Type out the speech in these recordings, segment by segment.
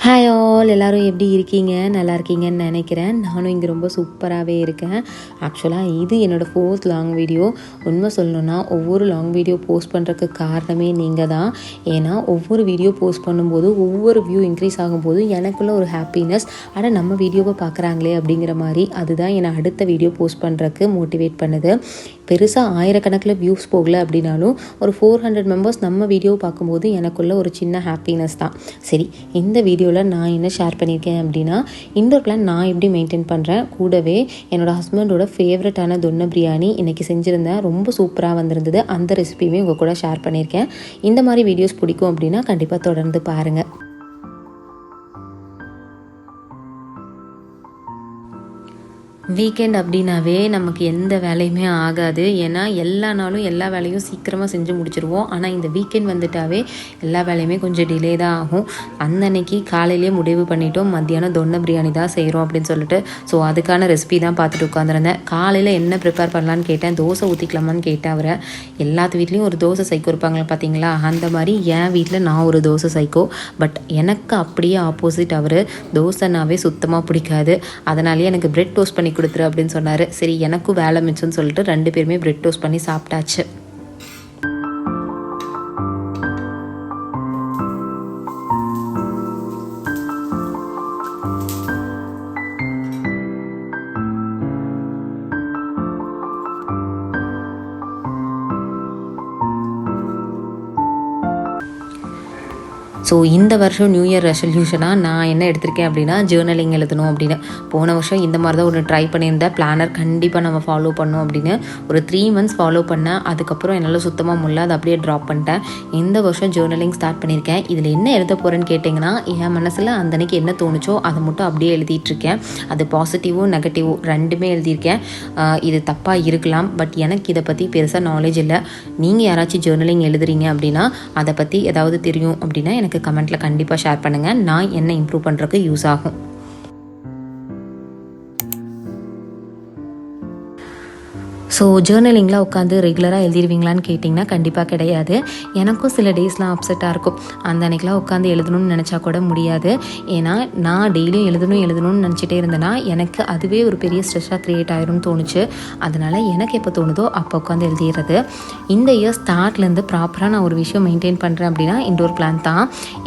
Hi all, எல்லோரும் எப்படி இருக்கீங்க? நல்லா இருக்கீங்கன்னு நினைக்கிறேன். நானும் இங்கே ரொம்ப சூப்பராகவே இருக்கேன். ஆக்சுவலாக இது என்னோடய 4th லாங் வீடியோ. உண்மை சொல்லணுன்னா ஒவ்வொரு லாங் வீடியோ போஸ்ட் பண்ணுறதுக்கு காரணமே நீங்கள் தான். ஏன்னா ஒவ்வொரு வீடியோ போஸ்ட் பண்ணும்போது ஒவ்வொரு வியூ இன்க்ரீஸ் ஆகும்போது எனக்குள்ள ஒரு ஹாப்பினஸ், ஆனால் நம்ம வீடியோவை பார்க்குறாங்களே அப்படிங்கிற மாதிரி, அதுதான் என்னை அடுத்த வீடியோ போஸ்ட் பண்ணுறதுக்கு மோட்டிவேட் பண்ணுது. பெருசாக ஆயிரக்கணக்கில் வியூஸ் போகல அப்படின்னாலும் ஒரு 400 மெம்பர்ஸ் நம்ம வீடியோவை பார்க்கும்போது எனக்குள்ள ஒரு சின்ன ஹாப்பினஸ் தான். சரி, இந்த வீடியோவில் நான் என்ன ஷேர் பண்ணியிருக்கேன் அப்படின்னா, இன்டோர் பிளான் நான் எப்படி மெயின்டைன் பண்ணுறேன், கூடவே என்னோடய ஹஸ்பண்டோட ஃபேவரட்டான தொன்ன பிரியாணி இன்றைக்கி செஞ்சுருந்தேன். ரொம்ப சூப்பராக வந்திருந்தது. அந்த ரெசிபியுமே உங்கள் கூட ஷேர் பண்ணியிருக்கேன். இந்த மாதிரி வீடியோஸ் பிடிக்கும் அப்படின்னா கண்டிப்பாக தொடர்ந்து பாருங்கள். வீக்கெண்ட் அப்படின்னாவே நமக்கு எந்த வேலையுமே ஆகாது. ஏன்னா எல்லா நாளும் எல்லா வேலையும் சீக்கிரமாக செஞ்சு முடிச்சிருவோம். ஆனால் இந்த வீக்கெண்ட் வந்துட்டாவே எல்லா வேலையுமே கொஞ்சம் டிலே தான் ஆகும். அந்த அன்னைக்கு காலையிலேயே முடிவு பண்ணிட்டோம், மத்தியானம் தொன்ன பிரியாணி தான் செய்கிறோம் அப்படின்னு சொல்லிட்டு. ஸோ அதுக்கான ரெசிபி தான் பார்த்துட்டு உட்காந்துருந்தேன். காலையில் என்ன ப்ரிப்பேர் பண்ணலான்னு கேட்டேன். தோசை ஊற்றிக்கலாமான்னு கேட்டேன் அவரை. எல்லாத்து வீட்லேயும் ஒரு தோசை சைக்கோ இருப்பாங்க பார்த்தீங்களா, அந்த மாதிரி என் வீட்டில் நான் ஒரு தோசை சைக்கோ. பட் எனக்கு அப்படியே ஆப்போசிட் அவர். தோசைனாவே சுத்தமாக பிடிக்காது. அதனாலேயே எனக்கு பிரெட் டோஸ்ட் பண்ணி கொடுத்துரு அப்படின்னு சொன்னார். சரி, எனக்கும் வேலை மிச்சம்னு சொல்லிட்டு 2 பேருமே பிரெட் டோஸ்ட் பண்ணி சாப்பிட்டாச்சு. ஸோ இந்த வருஷம் நியூ இயர் ரெசல்யூஷனாக நான் என்ன எடுத்திருக்கேன் அப்படின்னா, ஜேர்னலிங் எழுதணும் அப்படின்னு. போன வருஷம் இந்த மாதிரி தான் ஒன்று ட்ரை பண்ணியிருந்தேன். பிளானர் கண்டிப்பாக நம்ம ஃபாலோ பண்ணோம் அப்படின்னு ஒரு 3 months ஃபாலோ பண்ணேன். அதுக்கப்புறம் என்னால் சுத்தமாக முடியல, அதை அப்படியே ட்ராப் பண்ணிட்டேன். இந்த வருஷம் ஜேர்னலிங் ஸ்டார்ட் பண்ணியிருக்கேன். இதில் என்ன எழுத போகிறேன்னு கேட்டிங்கன்னா, என் மனசில் அந்த அன்றைக்கி என்ன தோணுச்சோ அதை மட்டும் அப்படியே எழுதிட்டுருக்கேன். அது பாசிட்டிவும் நெகட்டிவும் 2மே எழுதியிருக்கேன். இது தப்பாக இருக்கலாம், பட் எனக்கு இதை பற்றி பெருசாக நாலேஜ் இல்லை. நீங்கள் யாராச்சும் ஜேர்னலிங் எழுதுறீங்க அப்படின்னா, அதை பற்றி ஏதாவது தெரியும் அப்படின்னா எனக்கு கமெண்ட்டில் கண்டிப்பாக ஷேர் பண்ணுங்கள். நான் என்ன இம்ப்ரூவ் பண்ணுறதுக்கு யூஸ் ஆகும். ஸோ ஜேர்னலிங்கில் உட்காந்து ரெகுலராக எழுதிடுவீங்களான்னு கேட்டிங்கன்னா கண்டிப்பாக கிடையாது. எனக்கும் சில டேஸ்லாம் அப்செட்டாக இருக்கும். அந்த அன்றைக்கெலாம் உட்காந்து எழுதணும்னு நினச்சா கூட முடியாது. ஏன்னா நான் டெய்லியும் எழுதணும்னு நினச்சிட்டே இருந்தேன்னா எனக்கு அதுவே ஒரு பெரிய ஸ்ட்ரெஸ்ஸாக க்ரியேட் ஆயிரும்னு தோணுச்சு. அதனால் எனக்கு எப்போ தோணுதோ அப்போ உட்காந்து எழுதிடுறது. இந்த இயர் ஸ்டார்ட்லேருந்து ப்ராப்பராக நான் ஒரு விஷயம் மெயின்டைன் பண்ணுறேன் அப்படின்னா இன்டோர் பிளான் தான்.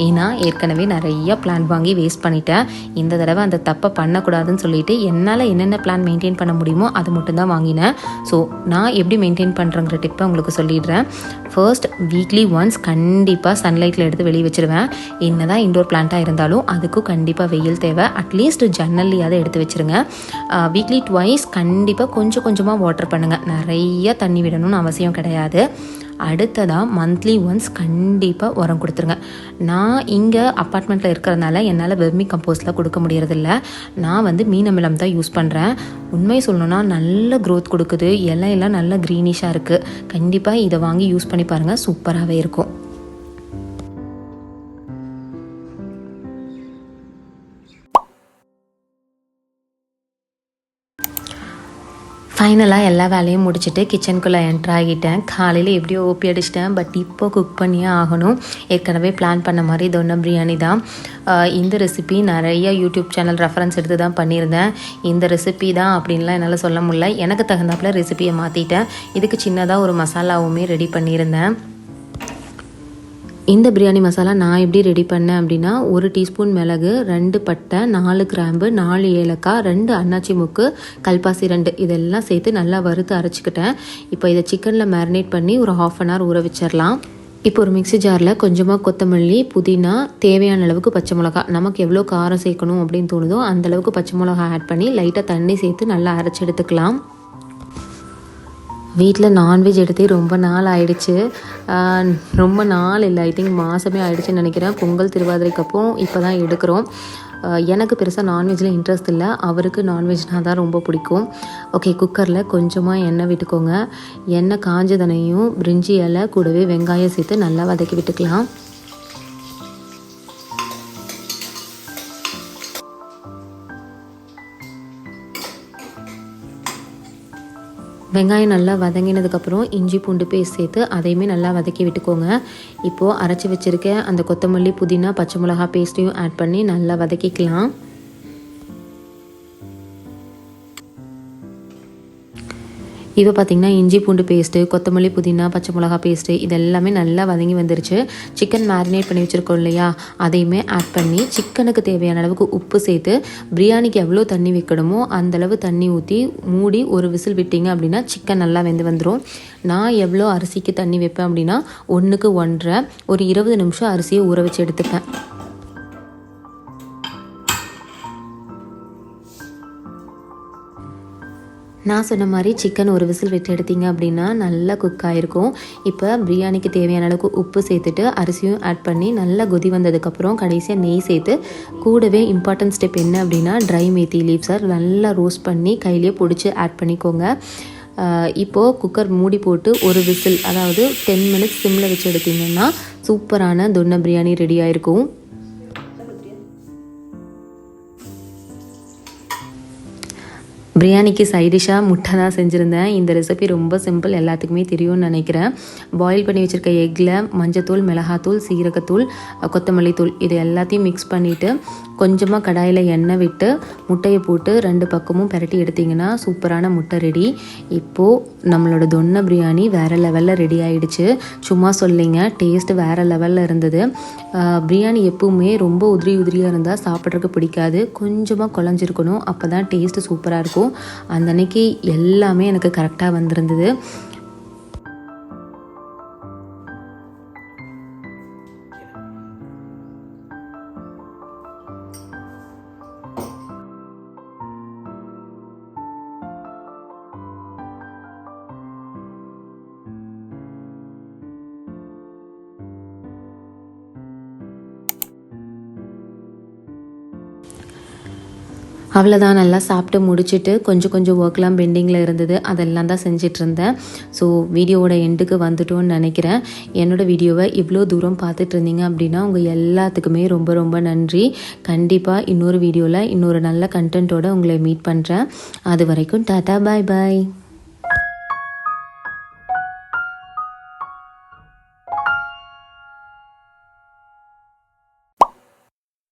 ஏன்னா ஏற்கனவே நிறைய பிளான் வாங்கி வேஸ்ட் பண்ணிட்டேன். இந்த தடவை அந்த தப்பை பண்ணக்கூடாதுன்னு சொல்லிட்டு என்னால் என்னென்ன பிளான் மெயின்டைன் பண்ண முடியுமோ அது மட்டும்தான் வாங்கினேன். ஸோ நான் எப்படி மெயின்டைன் பண்ணுறேங்கிற டிப்பை உங்களுக்கு சொல்லிடுறேன். ஃபர்ஸ்ட், வீக்லி ஒன்ஸ் கண்டிப்பாக சன்லைட்டில் எடுத்து வெளியே வச்சுருவேன். என்ன தான் இன்டோர் பிளான்ட்டாக இருந்தாலும் அதுக்கும் கண்டிப்பாக வெயில் தேவை. அட்லீஸ்ட் ஜன்னல்லையாவது எடுத்து வச்சுருங்க. வீக்லி ட்வைஸ் கண்டிப்பாக கொஞ்சம் கொஞ்சமாக வாட்டர் பண்ணுங்கள். நிறைய தண்ணி விடணும்னு அவசியம் கிடையாது. அடுத்ததாக மந்த்லி ஒன்ஸ் கண்டிப்பாக உரம் கொடுத்துருங்க. நான் இங்கே அப்பார்ட்மெண்ட்டில் இருக்கிறதுனால என்னால் வெர்மி கம்போஸ்ட்லாம் கொடுக்க முடியறதில்ல. நான் மீன் அமிலம் தான் யூஸ் பண்ணுறேன். உண்மை சொல்லணுன்னா நல்ல க்ரோத் கொடுக்குது. எல்லாம் நல்ல க்ரீனிஷாக இருக்குது. கண்டிப்பாக இதை வாங்கி யூஸ் பண்ணி பாருங்கள், சூப்பராகவே இருக்கும். ஃபைனலாக எல்லா வேலையும் முடிச்சுட்டு கிச்சனுக்குள்ளே என்ட்ரு ஆகிட்டேன். காலையில் எப்படியோ ஓப்பி அடிச்சிட்டேன். பட் இப்போ குக் பண்ணியே ஆகணும். ஏற்கனவே பிளான் பண்ண மாதிரி தொன்ன பிரியாணி தான். இந்த ரெசிபி நிறைய யூடியூப் சேனல் ரெஃபரன்ஸ் எடுத்து தான் பண்ணியிருந்தேன். இந்த ரெசிபி தான் அப்படின்லாம் என்னால் சொல்ல முடியல. எனக்கு தகுந்தாப்பில் ரெசிபியை மாற்றிட்டேன். இதுக்கு சின்னதாக ஒரு மசாலாவுமே ரெடி பண்ணியிருந்தேன். இந்த பிரியாணி மசாலா நான் எப்படி ரெடி பண்ணேன் அப்படின்னா, 1 டீஸ்பூன் மிளகு, 2 பட்டை, 4 கிராம்பு, 4 ஏலக்காய், 2 அன்னாச்சி முக்கு, கல்பாசி 2 இதெல்லாம் சேர்த்து நல்லா வறுத்து அரைச்சிக்கிட்டேன். இப்போ இதை சிக்கனில் மேரினேட் பண்ணி ஒரு 1/2 hour ஊற வச்சிடலாம். இப்போ ஒரு மிக்ஸி ஜாரில் கொஞ்சமாக கொத்தமல்லி, புதினா, தேவையான அளவுக்கு பச்சை மிளகா, நமக்கு எவ்வளோ காரம் சேர்க்கணும் அப்படின்னு தோணுதோ அந்தளவுக்கு பச்சை மிளகா ஆட் பண்ணி லைட்டாக தண்ணி சேர்த்து நல்லா அரைச்சி எடுத்துக்கலாம். வீட்டில் நான்வெஜ் எடுத்தே ரொம்ப நாள் ஆயிடுச்சு. ரொம்ப நாள் இல்லை, ஐ திங்க் மாதமே ஆயிடுச்சுன்னு நினைக்கிறேன். பொங்கல் திருவாதிரைக்கு இப்போ தான் எடுக்கிறோம். எனக்கு பெருசாக நான்வெஜ்ஜில் இன்ட்ரெஸ்ட் இல்லை, அவருக்கு நான்வெஜ்னால் தான் ரொம்ப பிடிக்கும். ஓகே, குக்கரில் கொஞ்சமாக எண்ணெய் விட்டுக்கோங்க. எண்ணெய் காஞ்சதனையும் பிரிஞ்சி இலை கூடவே வெங்காயம் சேர்த்து நல்லா வதக்கி விட்டுக்கலாம். வெங்காயம் நல்லா வதங்கினதுக்கப்புறம் இஞ்சி பூண்டு பேஸ்ட் சேர்த்து அதையுமே நல்லா வதக்கி விட்டுக்கோங்க. இப்போது அரைச்சி வச்சுருக்க அந்த கொத்தமல்லி புதினா பச்சை மிளகா பேஸ்ட்டையும் ஆட் பண்ணி நல்லா வதக்கிக்கலாம். இப்போ பார்த்திங்கன்னா இஞ்சி பூண்டு பேஸ்ட்டு, கொத்தமல்லி புதினா பச்சை மிளகா பேஸ்ட்டு இது எல்லாமே நல்லா வதங்கி வந்துருச்சு. சிக்கன் மேரினேட் பண்ணி வச்சுருக்கோம் இல்லையா, அதையுமே ஆட் பண்ணி சிக்கனுக்கு தேவையான அளவுக்கு உப்பு சேர்த்து பிரியாணிக்கு எவ்வளோ தண்ணி வைக்கணுமோ அந்தளவு தண்ணி ஊற்றி மூடி ஒரு விசில் விட்டிங்க அப்படின்னா சிக்கன் நல்லா வெந்து வந்துடும். நான் எவ்வளோ அரிசிக்கு தண்ணி வைப்பேன் அப்படின்னா 1க்கு 1.5 ஒரு 20 நிமிஷம் அரிசியை ஊற வச்சு எடுத்துப்பேன். நான் சொன்ன மாதிரி சிக்கன் ஒரு விசில் விட்டு எடுத்தீங்க அப்படின்னா நல்லா குக் ஆகிருக்கும். இப்போ பிரியாணிக்கு தேவையான அளவுக்கு உப்பு சேர்த்துட்டு அரிசியும் ஆட் பண்ணி நல்லா கொதி வந்ததுக்கப்புறம் கடைசியாக நெய் சேர்த்து கூடவே இம்பார்ட்டன்ட் ஸ்டெப் என்ன அப்படின்னா ட்ரை மேத்தி லீவ்ஸை நல்லா ரோஸ்ட் பண்ணி கையிலேயே பிடிச்சி ஆட் பண்ணிக்கோங்க. இப்போது குக்கர் மூடி போட்டு ஒரு விசில், அதாவது 10 மினிட்ஸ் சிம்மில் வச்சு எடுத்திங்கன்னா சூப்பரான தொன்னை பிரியாணி ரெடி ஆகிருக்கும். பிரியாணிக்கு சைடிஷாக முட்டை தான் செஞ்சுருந்தேன். இந்த ரெசிபி ரொம்ப சிம்பிள், எல்லாத்துக்குமே தெரியும்னு நினைக்கிறேன். பாயில் பண்ணி வச்சுருக்க எக்கில் மஞ்சத்தூள், மிளகாத்தூள், சீரகத்தூள், கொத்தமல்லி தூள் இது எல்லாத்தையும் மிக்ஸ் பண்ணிவிட்டு கொஞ்சமாக கடாயில் எண்ணெய் விட்டு முட்டையை போட்டு 2 பக்கமும் பெரட்டி எடுத்திங்கன்னா சூப்பரான முட்டை ரெடி. இப்போது நம்மளோட தொன்னை பிரியாணி வேறு லெவலில் ரெடி ஆகிடுச்சு. சும்மா சொல்லிங்க, டேஸ்ட்டு வேறு லெவலில் இருந்தது. பிரியாணி எப்பவுமே ரொம்ப உதிரியாக இருந்தால் சாப்பிட்றதுக்கு பிடிக்காது, கொஞ்சமாக குழஞ்சிருக்கணும், அப்போ தான் டேஸ்ட்டு சூப்பராக இருக்கும். அந்த அன்னைக்கு எல்லாமே எனக்கு கரெக்டாக வந்திருந்தது. அவ்வளோதான், நல்லா சாப்பிட்டு முடிச்சுட்டு கொஞ்சம் ஒர்க்லாம் பெண்டிங்கில் இருந்தது, அதெல்லாம் தான் செஞ்சிட்ருந்தேன். ஸோ வீடியோவோட எண்டுக்கு வந்துட்டோன்னு நினைக்கிறேன். என்னோடய வீடியோவை இவ்வளோ தூரம் பார்த்துட்டு இருந்தீங்க அப்படின்னா உங்கள் எல்லாத்துக்குமே ரொம்ப ரொம்ப நன்றி. கண்டிப்பாக இன்னொரு வீடியோவில் இன்னொரு நல்ல கண்டென்ட்டோடு உங்களை மீட் பண்ணுறேன். அது வரைக்கும் டாட்டா, பாய் பாய்.